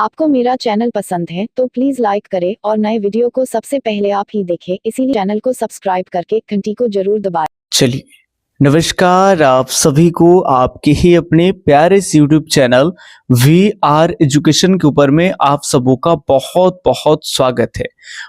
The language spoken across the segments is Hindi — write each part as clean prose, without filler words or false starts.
आपको मेरा चैनल पसंद है तो प्लीज लाइक करें और नए वीडियो को सबसे पहले आप ही देखें, इसीलिए चैनल को सब्सक्राइब करके घंटी को जरूर दबाएं। चलिए, नमस्कार आप सभी को आपके ही अपने प्यारे से YouTube चैनल VR एजुकेशन के ऊपर में आप सबों का बहुत बहुत स्वागत है।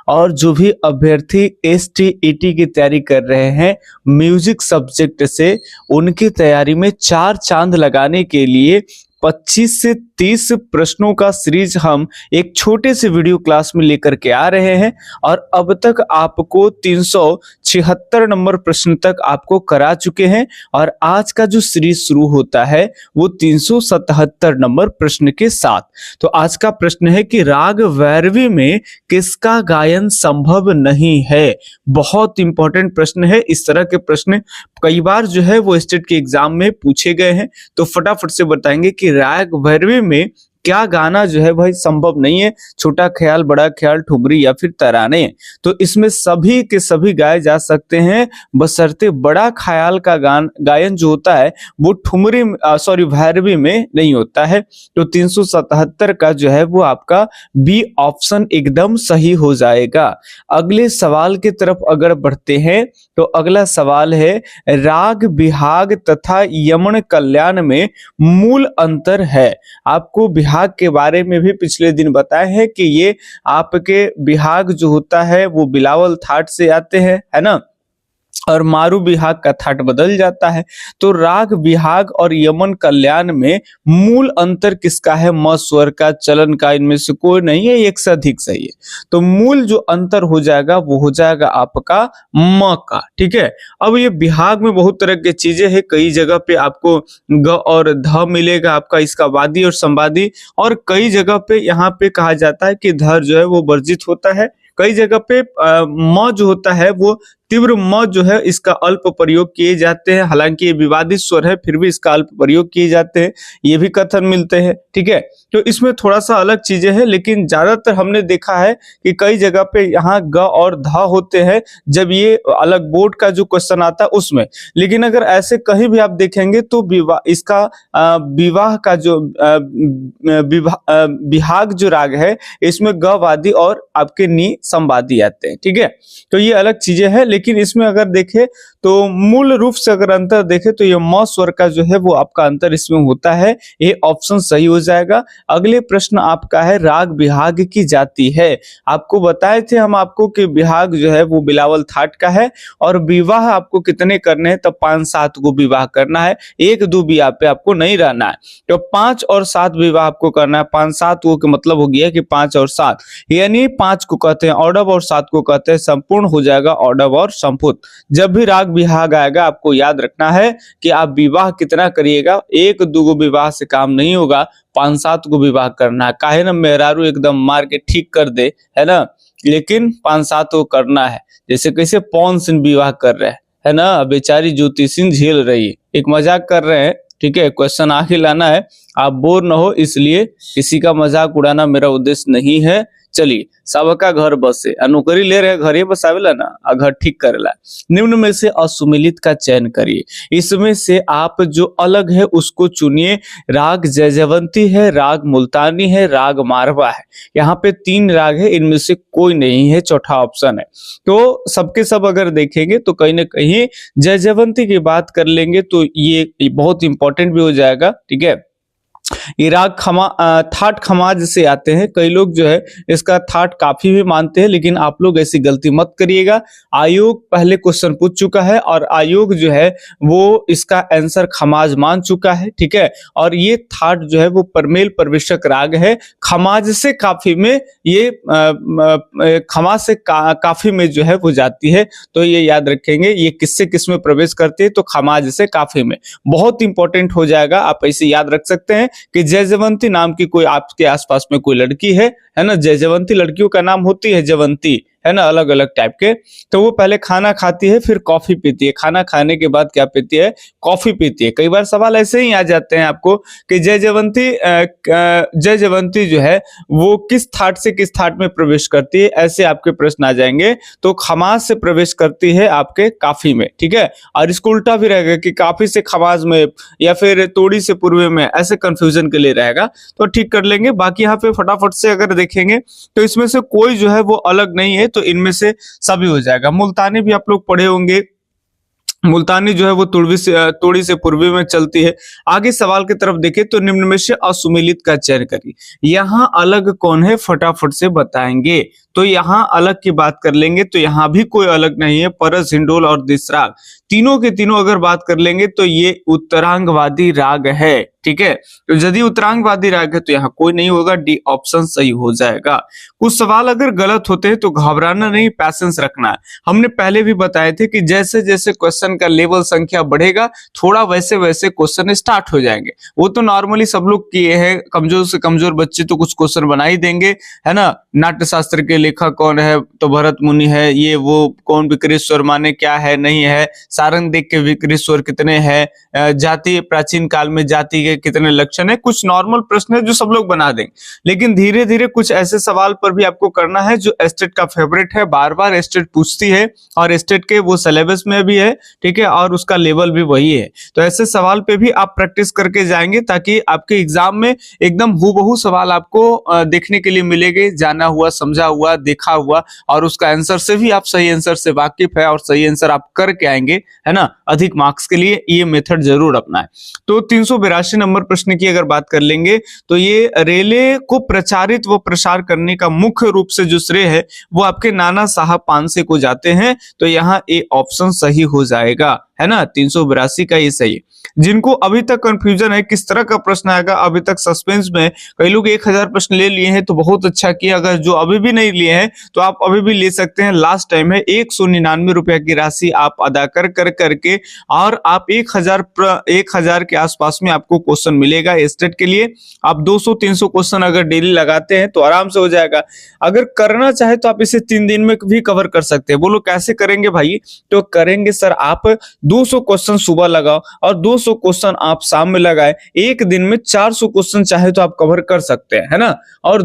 और जो भी अभ्यर्थी STET की तैयारी कर रहे हैं म्यूजिक सब्जेक्ट से, उनकी तैयारी में चार चांद लगाने के लिए 25 से 30 प्रश्नों का सीरीज हम एक छोटे से वीडियो क्लास में लेकर के आ रहे हैं। और अब तक आपको 376 नंबर प्रश्न तक आपको करा चुके हैं और आज का जो सीरीज शुरू होता है वो 377 नंबर प्रश्न के साथ। तो आज का प्रश्न है कि राग भैरवी में किसका गायन संभव नहीं है। बहुत इंपॉर्टेंट प्रश्न है। इस तरह के प्रश्न कई बार जो है वो स्टेट के एग्जाम में पूछे गए हैं। तो फटाफट से बताएंगे कि राग भैरवी में क्या गाना जो है भाई संभव नहीं है। छोटा ख्याल, बड़ा ख्याल, ठुमरी या फिर तराने, तो इसमें सभी के सभी गाए जा सकते हैं, बशर्ते बड़ा ख्याल का गायन जो होता है वो ठुमरी भैरवी में नहीं होता है। तो 377 का जो है वो आपका बी ऑप्शन एकदम सही हो जाएगा। अगले सवाल की तरफ अगर बढ़ते हैं तो अगला सवाल है, राग बिहाग तथा यमन कल्याण में मूल अंतर है। आपको बिहाग के बारे में भी पिछले दिन बताए हैं कि ये आपके बिहाग जो होता है वो बिलावल थाट से आते हैं, है ना, और मारू बिहाग का थाट बदल जाता है। तो राग बिहाग और यमन कल्याण में मूल अंतर किसका है? म स्वर का, चलन का, इनमें से कोई नहीं है, एक से अधिक सही है। तो मूल जो अंतर हो जाएगा वो हो जाएगा आपका म का। ठीक है। अब ये बिहाग में बहुत तरह की चीजें हैं। कई जगह पे आपको ग और ध मिलेगा आपका, इसका वादी और संवादी, और कई जगह पे यहाँ पे कहा जाता है कि ध जो है वो वर्जित होता है। कई जगह पे म जो होता है वो तीव्र म जो है इसका अल्प प्रयोग किए जाते हैं। हालांकि ये विवादित स्वर है फिर भी इसका अल्प प्रयोग किए जाते हैं, ये भी कथन मिलते हैं। ठीक है। तो इसमें थोड़ा सा अलग चीजें हैं, लेकिन ज्यादातर हमने देखा है कि कई जगह पे यहाँ ग और ध होते हैं जब ये अलग बोर्ड का जो क्वेश्चन आता है उसमें। लेकिन अगर ऐसे कहीं भी आप देखेंगे तो इसका विवाह का जो बिहाग जो राग है इसमें ग वादी और आपके नी संवादी आते हैं। ठीक है। तो ये अलग चीजें हैं, लेकिन इसमें अगर देखें तो मूल रूप से अगर अंतर देखें तो ये म स्वर का जो है वो आपका अंतर इसमें होता है। ये ऑप्शन सही हो जाएगा। अगले प्रश्न आपका है, राग बिहाग की जाति है। आपको बताए थे हम आपको कि बिहाग जो है वो बिलावल थाट का है और विवाह आपको कितने करने हैं, तब 5-7 को विवाह करना है, 1-2 विवाह पे आपको नहीं रहना है। तो 5 और 7 विवाह आपको करना है। 5-7 वो का मतलब हो गया कि 5 और 7, यानी 5 को कहते हैं औडव और 7 को कहते हैं संपूर्ण, हो जाएगा औडव और संपुत। जब भी राग बिहाग आएगा आपको याद रखना है कि आप विवाह कितना करिएगा, 1-2 विवाह से काम नहीं होगा, 5-7 को विवाह करना है। काहे ना मेहरारू एकदम मार के ठीक कर दे, है ना, लेकिन 5-7 को करना है। जैसे कैसे पवन सिंह विवाह कर रहे हैं, है ना, बेचारी ज्योति सिंह झेल रही है। एक मजाक कर रहे हैं। ठीक है। क्वेश्चन आगे लाना है, आप बोर न हो, इसलिए किसी का मजाक उड़ाना मेरा उद्देश्य नहीं है। चलिए, सबका घर बसे, नौकरी ले रहे घर ही बसावेला ना, घर ठीक करेला। निम्न में से असुमिलित का चयन करिए। इसमें से आप जो अलग है उसको चुनिए। राग जयजयवंती है, राग मुल्तानी है, राग मारवा है। यहाँ पे 3 राग है, इनमें से कोई नहीं है, चौथा ऑप्शन है। तो सबके सब अगर देखेंगे तो कहीं ना कहीं जयजयवंती की बात कर लेंगे तो ये बहुत इंपॉर्टेंट भी हो जाएगा। ठीक है। ये राग थाट खमाज से आते हैं। कई लोग जो है इसका थाट काफी भी मानते हैं, लेकिन आप लोग ऐसी गलती मत करिएगा। आयोग पहले क्वेश्चन पूछ चुका है और आयोग जो है वो इसका आंसर खमाज मान चुका है। ठीक है। और ये थाट जो है वो परमेल परविशक राग है। खमाज से काफी में ये खमाज से काफी में जो है वो जाती है। तो ये याद रखेंगे, ये किससे किस में प्रवेश करती है, तो खमाज से काफी में। बहुत इंपॉर्टेंट हो जाएगा, आप ऐसे याद रख सकते हैं कि जयजयवंती नाम की कोई आपके आसपास में कोई लड़की है ना, जयजयवंती लड़कियों का नाम होती है जयवंती, है ना, अलग अलग टाइप के। तो वो पहले खाना खाती है, फिर कॉफी पीती है, खाना खाने के बाद क्या पीती है, कॉफी पीती है। कई बार सवाल ऐसे ही आ जाते हैं आपको कि जय जयवंती जो है वो किस थाट से किस थाट में प्रवेश करती है, ऐसे आपके प्रश्न आ जाएंगे। तो खमाज से प्रवेश करती है आपके काफी में, ठीक है। और इसको उल्टा भी रहेगा कि काफी से खमाज में या फिर तोड़ी से पूर्वे में, ऐसे कंफ्यूजन के लिए रहेगा, तो ठीक कर लेंगे। बाकी यहाँ पे फटाफट से अगर देखेंगे तो इसमें से कोई जो है वो अलग नहीं है, तो इनमें से सभी हो जाएगा। मुल्तानी भी आप लोग पढ़े होंगे, मुल्तानी जो है वो तोड़ी से पूर्वी में चलती है। आगे सवाल की तरफ देखें तो निम्न में से असुमेलित का चयन करिए। यहाँ अलग कौन है, फटाफट से बताएंगे। तो यहाँ अलग की बात कर लेंगे तो यहाँ भी कोई अलग नहीं है। परस, हिंडोल और दिसराग, तीनों के तीनों अगर बात कर लेंगे तो ये उत्तरांगवादी राग है, ठीक है। तो यदि उत्तरांगवादी राग है तो यहाँ कोई नहीं होगा, डी ऑप्शन सही हो जाएगा। कुछ सवाल अगर गलत होते हैं तो घबराना नहीं, पैसेंस रखना है। हमने पहले भी बताए थे कि जैसे जैसे क्वेश्चन का लेवल संख्या बढ़ेगा, थोड़ा वैसे वैसे क्वेश्चन स्टार्ट हो जाएंगे। वो तो नॉर्मली सब लोग किए हैं, कमजोर से कमजोर बच्चे तो कुछ क्वेश्चन बना ही देंगे, है ना। नाट्य शास्त्र के लेखक कौन है, तो भरत मुनि है। ये वो कौन, विक्रेश्वर माने क्या है, नहीं है। सारंग देख के विक्रेश्वर कितने हैं, जाति, प्राचीन काल में जाति के कितने लक्षण है। कुछ नॉर्मल प्रश्न है जो सब लोग बना देंगे, लेकिन धीरे धीरे कुछ ऐसे सवाल पर भी आपको करना है जो एस्टेट का फेवरेट है, बार बार एस्टेट पूछती है और एस्टेट के वो सिलेबस में भी है, ठीक है, और उसका लेवल भी वही है। तो ऐसे सवाल पे भी आप प्रैक्टिस करके जाएंगे ताकि आपके एग्जाम में एकदम हूबहू सवाल आपको देखने के लिए मिलेंगे, जाना हुआ, समझा हुआ, देखा हुआ, और उसका आंसर से भी आप सही आंसर से वाकिफ है और सही आंसर आप करके आएंगे, है ना, अधिक मार्क्स के लिए। ये मेथड जरूर अपनाएं। तो 382 नंबर प्रश्न की अगर बात कर लेंगे तो ये रेले को प्रचारित व प्रसार करने का मुख्य रूप से जो श्रेय है वो आपके नाना साहब पानसे को जाते हैं। तो यहाँ ए ऑप्शन सही हो जाएगा, है ना। 382 का ये सही है। जिनको अभी तक कंफ्यूजन है किस तरह का प्रश्न आएगा, अभी तक सस्पेंस में, कई लोग 1000 प्रश्न ले लिए हैं तो बहुत अच्छा किया। अगर जो अभी भी नहीं लिए हैं तो आप अभी भी ले सकते हैं, लास्ट टाइम है। 199 रुपया की राशि आप अदा कर करके और आप 1000 के आसपास में आपको क्वेश्चन मिलेगा स्टेट के लिए। आप 200-300 क्वेश्चन अगर डेली लगाते हैं तो आराम से हो जाएगा। अगर करना चाहे तो आप इसे 3 दिन में भी कवर कर सकते हैं। बोलो कैसे करेंगे भाई, तो करेंगे सर, आप 200 क्वेश्चन सुबह लगाओ और 200 क्वेश्चन आप शाम में लगाए। एक दिन में 400 क्वेश्चन चाहे तो आप कवर कर सकते हैं, है ना। और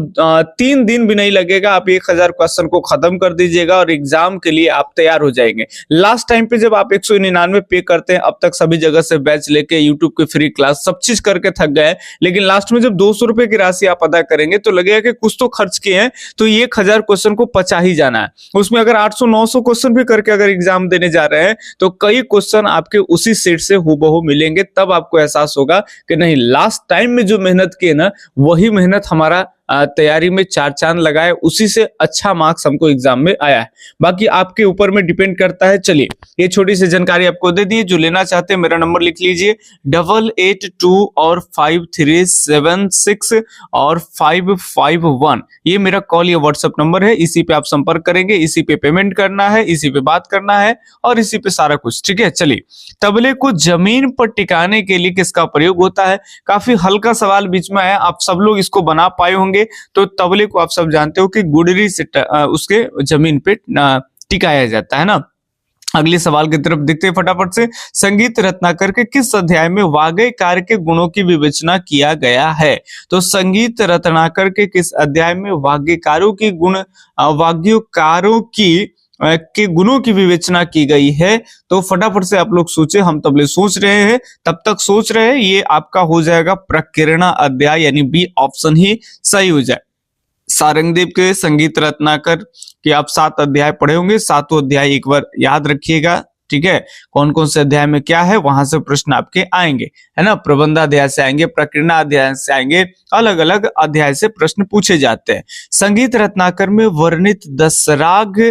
3 दिन भी नहीं लगेगा, आप 1000 क्वेश्चन को खत्म कर दीजिएगा और एग्जाम के लिए आप तैयार हो जाएंगे। लास्ट टाइम पे जब आप 199 पे करते हैं, अब तक सभी जगह से बैच लेके यूट्यूब की फ्री क्लास सब चीज करके थक गए, लेकिन लास्ट में जब 200 रुपए की राशि आप अदा करेंगे तो लगेगा कि कुछ तो खर्च किए हैं, तो ये 1000 क्वेश्चन को पचा ही जाना है। उसमें अगर 800-900 क्वेश्चन भी करके अगर एग्जाम देने जा रहे हैं तो कई क्वेश्चन आपके उसी सेट से हूबहू मिलेंगे। तब आपको एहसास होगा कि नहीं, लास्ट टाइम में जो मेहनत की है ना, वही मेहनत हमारा तैयारी में 4 चांद लगाए, उसी से अच्छा मार्क्स हमको एग्जाम में आया है। बाकी आपके ऊपर में डिपेंड करता है। चलिए, ये छोटी सी जानकारी आपको दे दी। जो लेना चाहते हैं मेरा नंबर लिख लीजिए 8882 और 5376 और 551। ये मेरा कॉल या व्हाट्सएप नंबर है, इसी पे आप संपर्क करेंगे, इसी पे पेमेंट करना है, इसी पे बात करना है और इसी पे सारा कुछ, ठीक है। चलिए, तबले को जमीन पर टिकाने के लिए किसका प्रयोग होता है। काफी हल्का सवाल बीच में आया, आप सब लोग इसको बना पाए होंगे। तो तबले को आप सब जानते हो कि गुडरी से उसके जमीन पे टिकाया जाता है ना। अगले सवाल की तरफ देखते हैं फटाफट से। संगीत रत्नाकर के किस अध्याय में वाग्यकार के गुणों की विवेचना किया गया है। तो संगीत रत्नाकर के किस अध्याय में वाग्यकारों के गुणों की विवेचना की गई है। तो फटाफट से आप लोग सोचे, हम तबले सोच रहे हैं, तब तक सोच रहे हैं। ये आपका हो जाएगा प्रकीर्णा अध्याय, यानी बी ऑप्शन ही सही हो जाए। सारंगदेव के संगीत रत्नाकर के आप 7 अध्याय पढ़े होंगे, 7 अध्याय एक बार याद रखिएगा, ठीक है। कौन कौन से अध्याय में क्या है वहां से प्रश्न आपके आएंगे, है ना। प्रबंधाध्याय से आएंगे, प्रकीर्णा अध्याय से आएंगे, अलग अलग अध्याय से प्रश्न पूछे जाते हैं। संगीत रत्नाकर में वर्णित दसराग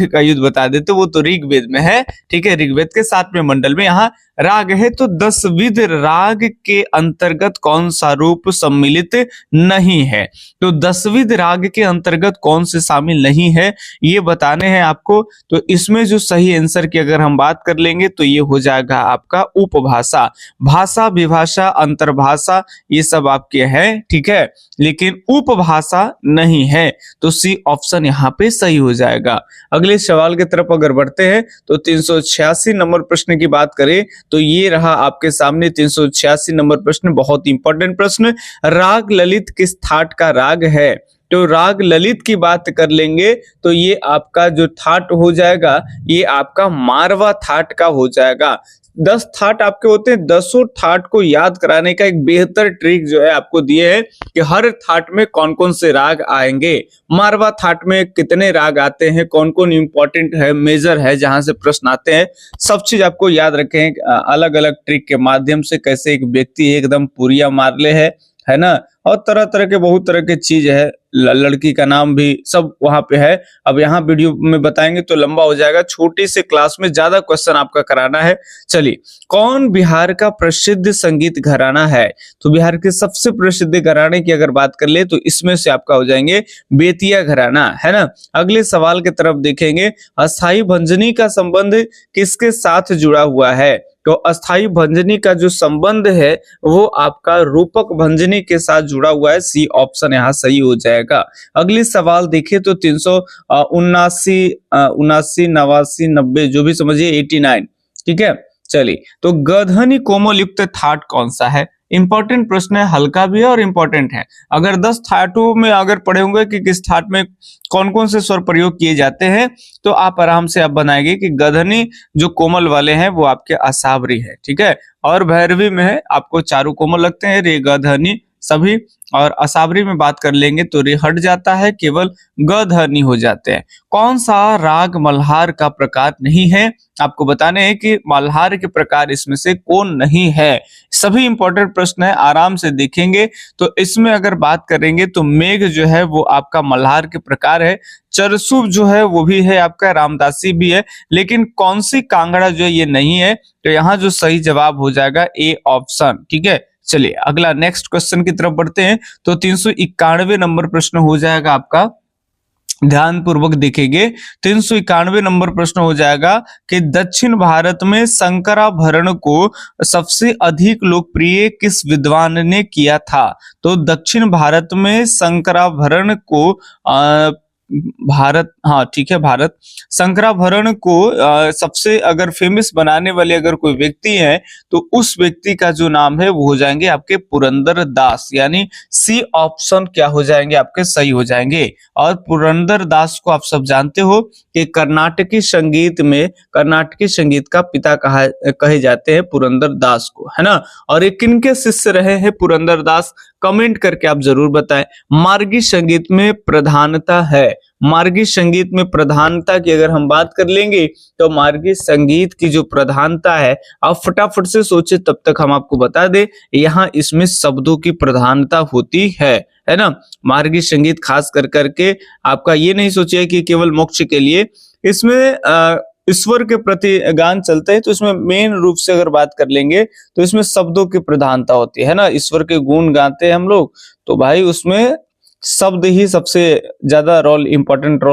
का युद्ध बता देते, वो तो ऋग्वेद में है, ठीक है। ऋग्वेद के 7वें मंडल में यहाँ राग है तो दशविध राग के अंतर्गत कौन सा रूप सम्मिलित नहीं है। तो दशविध राग के अंतर्गत कौन से शामिल नहीं है ये बताने हैं आपको। तो इसमें जो सही आंसर की अगर हम बात कर लेंगे तो ये हो जाएगा आपका उपभाषा। भाषा, विभाषा, अंतर्भाषा ये सब आपके हैं, ठीक है, लेकिन उपभाषा नहीं है। तो सी ऑप्शन यहाँ पे सही हो जाएगा। अगले सवाल की तरफ अगर बढ़ते हैं तो 386 नंबर प्रश्न की बात करें तो ये रहा आपके सामने 386 नंबर प्रश्न, बहुत इंपॉर्टेंट प्रश्न। राग ललित किस थाट का राग है? तो राग ललित की बात कर लेंगे तो ये आपका जो थाट हो जाएगा ये आपका मारवा थाट का हो जाएगा। 10 थाट आपके होते हैं, 10 थाट को याद कराने का एक बेहतर ट्रिक जो है आपको दिए है कि हर थाट में कौन कौन से राग आएंगे, मारवा थाट में कितने राग आते हैं, कौन कौन इंपॉर्टेंट है, मेजर है जहां से प्रश्न आते हैं, सब चीज आपको याद रखें अलग अलग ट्रिक के माध्यम से। कैसे एक व्यक्ति एकदम पुरिया मार ले है ना, और तरह तरह के बहुत तरह के चीज है, लड़की का नाम भी सब वहां पे है। अब यहाँ वीडियो में बताएंगे तो लंबा हो जाएगा, छोटी से क्लास में ज्यादा क्वेश्चन आपका कराना है। चलिए, कौन बिहार का प्रसिद्ध संगीत घराना है? तो बिहार के सबसे प्रसिद्ध घराने की अगर बात कर ले तो इसमें से आपका हो जाएंगे बेतिया घराना, है ना। अगले सवाल की तरफ देखेंगे, अस्थाई भंजनी का संबंध किसके साथ जुड़ा हुआ है? तो अस्थाई भंजनी का जो संबंध है वो आपका रूपक भंजनी के साथ जुड़ा हुआ है। सी ऑप्शन यहाँ सही हो जाएगा। अगली सवाल देखिए तो 379 89 90 जो भी समझिए 89, ठीक है। चलिए, तो गधनी कोमल युक्त थाट कौन सा है? इंपॉर्टेंट प्रश्न है, हल्का भी है और इंपॉर्टेंट है। अगर 10 थाटों में अगर पढ़े होंगे कि किस थाट में कौन कौन से स्वर प्रयोग किए जाते हैं तो आप आराम से आप बनाएंगे कि गधनी जो कोमल वाले हैं वो आपके असावरी है, ठीक है, और भैरवी में है आपको चारू कोमल लगते हैं, रे गधनी सभी, और असावरी में बात कर लेंगे तो रे हट जाता है, केवल गधनी हो जाते हैं। कौन सा राग मल्हार का प्रकार नहीं है? आपको बताने हैं कि मल्हार के प्रकार इसमें से कौन नहीं है। सभी इंपॉर्टेंट प्रश्न है, आराम से देखेंगे। तो इसमें अगर बात करेंगे तो मेघ जो है वो आपका मल्हार के प्रकार है, चरसुब जो है वो भी है आपका, रामदासी भी है, लेकिन कौन सी कांगड़ा जो है ये नहीं है। तो यहाँ जो सही जवाब हो जाएगा ए ऑप्शन, ठीक है। चलिए, अगला नेक्स्ट क्वेश्चन की तरफ बढ़ते हैं तो 391 नंबर प्रश्न हो जाएगा आपका, ध्यान पूर्वक देखेंगे। 391 नंबर प्रश्न हो जाएगा कि दक्षिण भारत में शंकराभरण को सबसे अधिक लोकप्रिय किस विद्वान ने किया था? तो दक्षिण भारत में शंकराभरण को भारत, हाँ ठीक है, भारत शंकराभरण को सबसे अगर फेमस बनाने वाले अगर कोई व्यक्ति है तो उस व्यक्ति का जो नाम है वो हो जाएंगे आपके पुरंदर दास, यानी सी ऑप्शन क्या हो जाएंगे आपके सही हो जाएंगे। और पुरंदर दास को आप सब जानते हो कि कर्नाटकी संगीत में कर्नाटकी संगीत का पिता कहे जाते हैं पुरंदर दास को, है ना। और ये किनके शिष्य रहे हैं पुरंदर दास? कमेंट करके आप जरूर बताएं। मार्गी संगीत में प्रधानता है, मार्गी संगीत में प्रधानता की अगर हम बात कर लेंगे तो मार्गी संगीत की जो प्रधानता है, आप फटाफट से सोचे तब तक हम आपको बता दें, यहाँ इसमें शब्दों की प्रधानता होती है ना। मार्गी संगीत खास कर करके आपका ये नहीं सोचिए कि केवल मोक्ष के लिए, इसमें ईश्वर के प्रति गान चलते हैं, तो इसमें मेन रूप से अगर बात कर लेंगे तो इसमें शब्दों की प्रधानता होती है ना। ईश्वर के गुण गाते हैं हम लोग, तो भाई उसमें शब्द ही सबसे ज्यादा इंपॉर्टेंट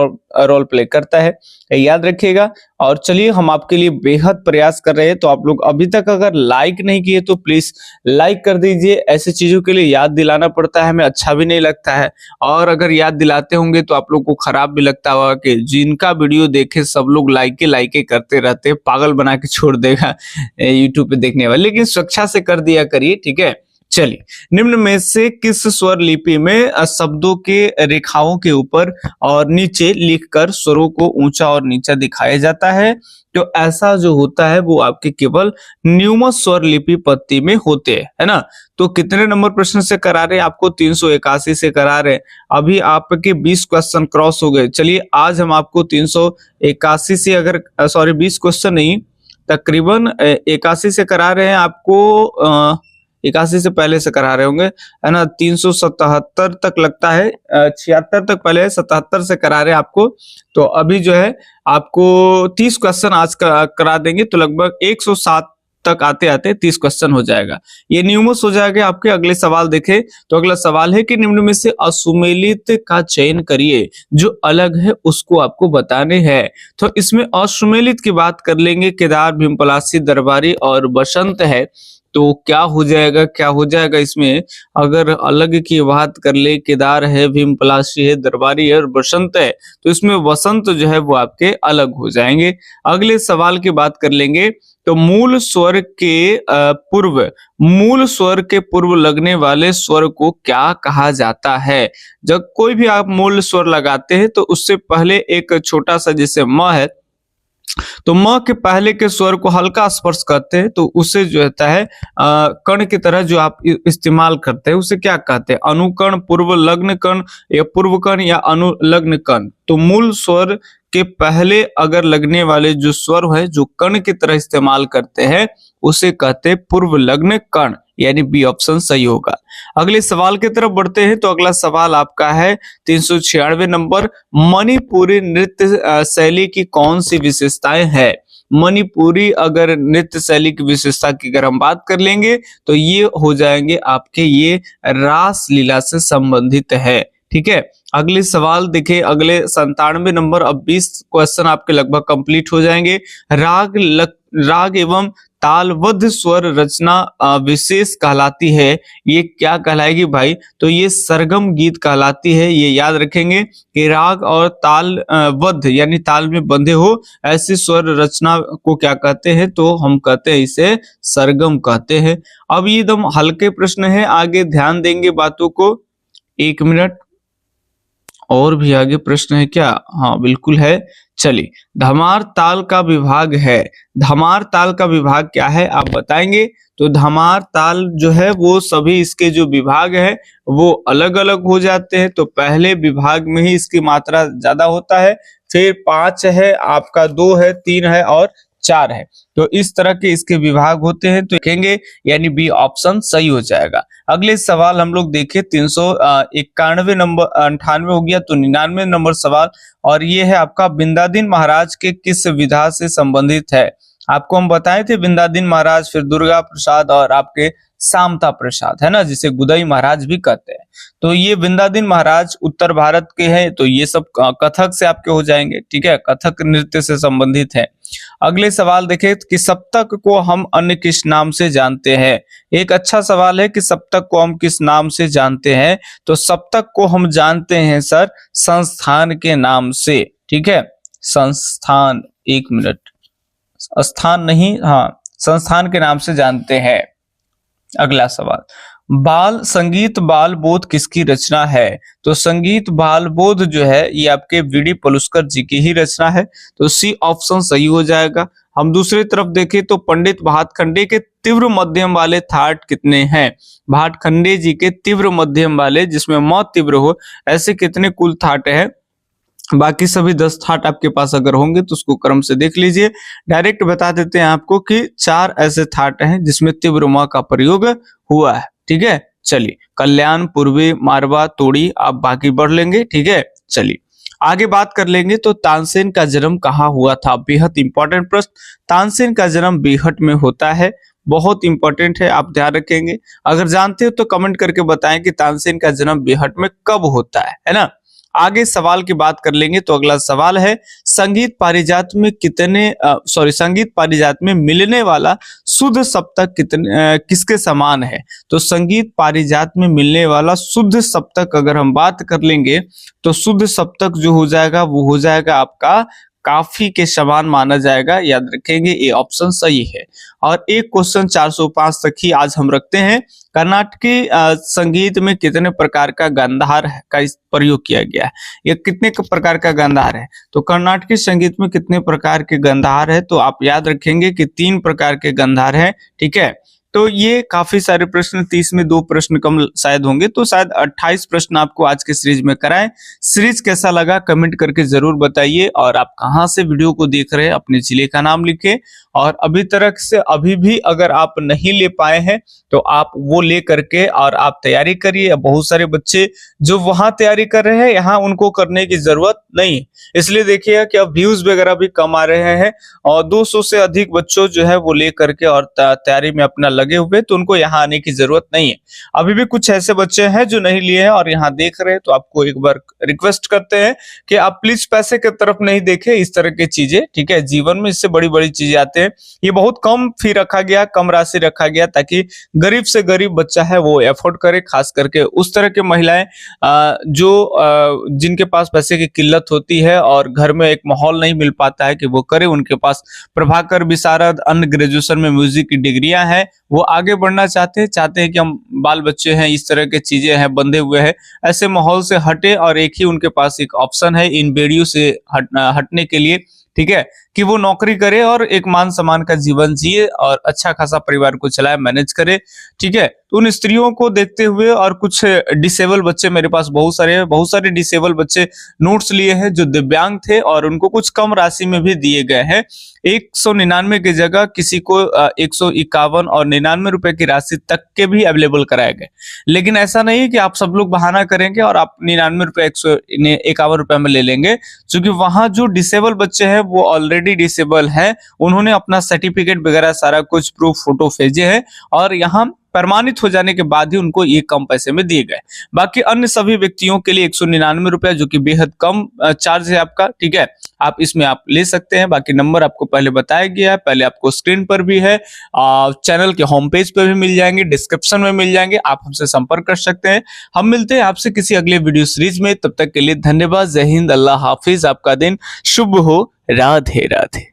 रोल प्ले करता है, याद रखिएगा। और चलिए, हम आपके लिए बेहद प्रयास कर रहे हैं, तो आप लोग अभी तक अगर लाइक नहीं किए तो प्लीज लाइक कर दीजिए। ऐसी चीजों के लिए याद दिलाना पड़ता है, हमें अच्छा भी नहीं लगता है, और अगर याद दिलाते होंगे तो आप लोग को खराब भी लगता होगा कि जिनका वीडियो देखे सब लोग लाइके करते रहते, पागल बना के छोड़ देगा यूट्यूब पे देखने वाले, लेकिन स्वेच्छा से कर दिया करिए, ठीक है। चलिए, निम्न में से किस स्वर लिपि में शब्दों के रेखाओं के ऊपर और नीचे लिखकर स्वरों को ऊंचा और नीचा दिखाया जाता है? तो ऐसा जो होता है वो आपके केवल न्यूमन स्वर लिपि पत्ती में होते हैं, है ना। तो कितने नंबर प्रश्न से करा रहे हैं आपको? 381 से करा रहे हैं। अभी आपके 20 क्वेश्चन क्रॉस हो गए। चलिए, आज हम आपको 381 से अगर 20 क्वेश्चन नहीं, तकरीबन 81 से करा रहे हैं आपको, 81 से पहले से करा रहे होंगे, है ना। 377 तक लगता है, 76 तक पहले 77 से करा रहे हैं आपको। तो अभी जो है आपको 30 क्वेश्चन आज करा देंगे, तो लगभग 107 तक आते आते 30 क्वेश्चन हो जाएगा। ये न्यूमोस हो जाएगा आपके। अगले सवाल देखें तो अगला सवाल है कि निम्न में से असुमेलित का चयन करिए, जो अलग है उसको आपको बताने हैं। तो इसमें असुमेलित की बात कर लेंगे, केदार, भीमपलासी, दरबारी और बसंत है। तो क्या हो जाएगा इसमें, अगर अलग की बात कर ले, केदार है, भीमपलासी है, दरबारी है और बसंत है, तो इसमें वसंत जो है वो आपके अलग हो जाएंगे। अगले सवाल की बात कर लेंगे तो मूल स्वर के पूर्व लगने वाले स्वर को क्या कहा जाता है। जब कोई भी आप मूल स्वर लगाते हैं तो उससे पहले एक छोटा सा, जैसे म है, तो म के पहले के स्वर को हल्का स्पर्श करते हैं तो उसे जो होता है कण की तरह जो आप इस्तेमाल करते हैं उसे क्या कहते हैं, अनुकर्ण, पूर्व लग्न कण या पूर्व कण या अनुलग्न कण। तो मूल स्वर के पहले अगर लगने वाले जो स्वर है जो कण की तरह इस्तेमाल करते हैं उसे कहते हैं पूर्व लग्न कण, यानी बी ऑप्शन सही होगा। अगले सवाल की तरफ बढ़ते हैं तो अगला सवाल आपका है 396 नंबर, मणिपुरी नृत्य शैली की कौन सी विशेषताएं है। मणिपुरी अगर नृत्य शैली की विशेषता की अगर हम बात कर लेंगे तो ये हो जाएंगे आपके, ये रास लीला से संबंधित है। ठीक है, अगले सवाल देखिए, अगले 97 नंबर। अब 20 क्वेश्चन आपके लगभग कंप्लीट हो जाएंगे। राग एवं तालबद्ध स्वर रचना विशेष कहलाती है, ये क्या कहलाएगी भाई, तो ये सरगम गीत कहलाती है। ये याद रखेंगे कि राग और तालबद्ध यानी ताल में बंधे हो ऐसी स्वर रचना को क्या कहते हैं, तो हम कहते हैं इसे सरगम कहते हैं। अब ये एकदम हल्के प्रश्न है, आगे ध्यान देंगे बातों को। 1 मिनट, और भी आगे प्रश्न है क्या, हाँ बिल्कुल है। चलिए, धमार ताल का विभाग है, धमार ताल का विभाग क्या है आप बताएंगे। तो धमार ताल जो है वो सभी इसके जो विभाग है वो अलग अलग हो जाते हैं। तो पहले विभाग में ही इसकी मात्रा ज्यादा होता है, फिर 5 है आपका, 2 है, 3 है और 4 है। तो इस तरह के इसके विभाग होते हैं, तो देखेंगे यानी बी ऑप्शन सही हो जाएगा। अगले सवाल हम लोग देखें 391 नंबर, 98 हो गया तो 99 नंबर सवाल, और ये है आपका बिंदादीन महाराज के किस विधा से संबंधित है। आपको हम बताए थे बिंदादीन महाराज, फिर दुर्गा प्रसाद और आपके सामता प्रसाद, है ना, जिसे गुदई महाराज भी कहते हैं। तो ये बिंदादीन महाराज उत्तर भारत के हैं, तो ये सब कथक से आपके हो जाएंगे। ठीक है, कथक नृत्य से संबंधित है। अगले सवाल देखें कि सप्तक को हम अन्य किस नाम से जानते हैं। एक अच्छा सवाल है कि सप्तक को हम किस नाम से जानते हैं, तो सप्तक को हम जानते हैं सर संस्थान के नाम से। ठीक है, संस्थान, 1 मिनट, स्थान नहीं, हाँ संस्थान के नाम से जानते हैं। अगला सवाल, बाल संगीत बाल बोध किसकी रचना है। तो संगीत बाल बोध जो है ये आपके वी.डी. पलुस्कर जी की ही रचना है, तो सी ऑप्शन सही हो जाएगा। हम दूसरी तरफ देखें तो पंडित भातखंडे के तीव्र मध्यम वाले थाट कितने हैं। भातखंडे जी के तीव्र मध्यम वाले, जिसमें म तीव्र हो, ऐसे कितने कुल थाट है। बाकी सभी 10 थाट आपके पास अगर होंगे तो उसको क्रम से देख लीजिए। डायरेक्ट बता देते हैं आपको कि 4 ऐसे थाट हैं जिसमें तीव्र म का प्रयोग हुआ है। ठीक है, चलिए, कल्याण, पूर्वी, मारवा, तोड़ी, आप बाकी बढ़ लेंगे। ठीक है, चलिए आगे बात कर लेंगे तो तानसेन का जन्म कहाँ हुआ था। बेहद इंपॉर्टेंट प्रश्न, तानसेन का जन्म बेहट में होता है, बहुत इंपॉर्टेंट है, आप ध्यान रखेंगे। अगर जानते हो तो कमेंट करके बताएं कि तानसेन का जन्म बेहट में कब होता है ना। आगे सवाल की बात कर लेंगे तो अगला सवाल है संगीत पारिजात में मिलने वाला शुद्ध सप्तक किसके समान है। तो संगीत पारिजात में मिलने वाला शुद्ध सप्तक अगर हम बात कर लेंगे तो शुद्ध सप्तक जो हो जाएगा वो हो जाएगा आपका काफी के समान माना जाएगा। याद रखेंगे, ये ऑप्शन सही है। और एक क्वेश्चन 405 तक ही आज हम रखते हैं। कर्नाटकी संगीत में कितने प्रकार का गांधार का प्रयोग किया गया है, ये कितने प्रकार का गांधार है। तो कर्नाटकी संगीत में कितने प्रकार के गांधार है, तो आप याद रखेंगे कि 3 प्रकार के गांधार है। ठीक है, तो ये काफी सारे प्रश्न, 30 में 2 प्रश्न कम शायद होंगे, तो शायद 28 प्रश्न आपको आज के सीरीज में कराएं। सीरीज कैसा लगा कमेंट करके जरूर बताइए, और आप कहां से वीडियो को देख रहे हैं अपने जिले का नाम लिखे, और अभी तक से अभी भी अगर आप नहीं ले पाए हैं तो आप वो ले करके और आप तैयारी करिए। बहुत सारे बच्चे जो वहां तैयारी कर रहे हैं यहाँ उनको करने की जरूरत नहीं, इसलिए देखिए कि अब व्यूज वगैरह भी कम आ रहे हैं, और 200 से अधिक बच्चों जो है वो ले करके और तैयारी में अपना लगे हुए, तो उनको यहाँ आने की जरूरत नहीं है। अभी भी कुछ ऐसे बच्चे हैं जो नहीं लिए हैं और यहाँ देख रहे हैं, तो आपको एक बार रिक्वेस्ट करते हैं कि आप प्लीज पैसे की तरफ नहीं देखें, इस तरह की चीजें, ठीक है। जीवन में इससे बड़ी बड़ी चीजें आते हैं। ये बहुत कम फी रखा गया, कम राशि रखा गया, ताकि गरीब से गरीब बच्चा है वो एफोर्ड करे, खास करके उस तरह के महिलाएं जो जिनके पास पैसे की किल्लत होती है और घर में एक माहौल नहीं मिल पाता है कि वो करे। उनके पास प्रभाकर विशारद, अन्य ग्रेजुएशन में म्यूजिक की डिग्रियां हैं, वो आगे बढ़ना चाहते हैं कि हम बाल बच्चे हैं, इस तरह के चीजें हैं, बंधे हुए हैं, ऐसे माहौल से हटे, और एक ही उनके पास एक ऑप्शन है इन बेड़ियों से हटने के लिए, ठीक है, कि वो नौकरी करे और एक मान सम्मान का जीवन जिए और अच्छा खासा परिवार को चलाए, मैनेज करे, ठीक है। तो उन स्त्रियों को देखते हुए, और कुछ डिसेबल बच्चे मेरे पास बहुत सारे डिसेबल बच्चे नोट्स लिए हैं जो दिव्यांग थे, और उनको कुछ कम राशि में भी दिए गए हैं। 199 की जगह किसी को 151 और 99 रुपए की राशि तक के भी अवेलेबल कराए गए। लेकिन ऐसा नहीं है कि आप सब लोग बहाना करेंगे और आप 99 रुपए 151 रुपए में ले लेंगे, क्योंकि वहां जो डिसेबल बच्चे हैं वो ऑलरेडी डिसेबल हैं, उन्होंने अपना सर्टिफिकेट वगैरह सारा कुछ प्रूफ फोटो भेजे हैं, और यहाँ प्रमाणित हो जाने के बाद ही उनको ये कम पैसे में दिए गए। बाकी अन्य सभी व्यक्तियों के लिए 199 रुपए, जो कि बेहद कम चार्ज है आपका, ठीक है, आप इसमें आप ले सकते हैं। बाकी नंबर आपको पहले बताया गया है, पहले आपको स्क्रीन पर भी है, चैनल के होम पेज पे भी मिल जाएंगे, डिस्क्रिप्शन में मिल जाएंगे, आप हमसे संपर्क कर सकते हैं। हम मिलते हैं आपसे किसी अगले वीडियो सीरीज में, तब तक के लिए धन्यवाद। जय हिंद, अल्लाह हाफिज, आपका दिन शुभ हो, राधे राधे।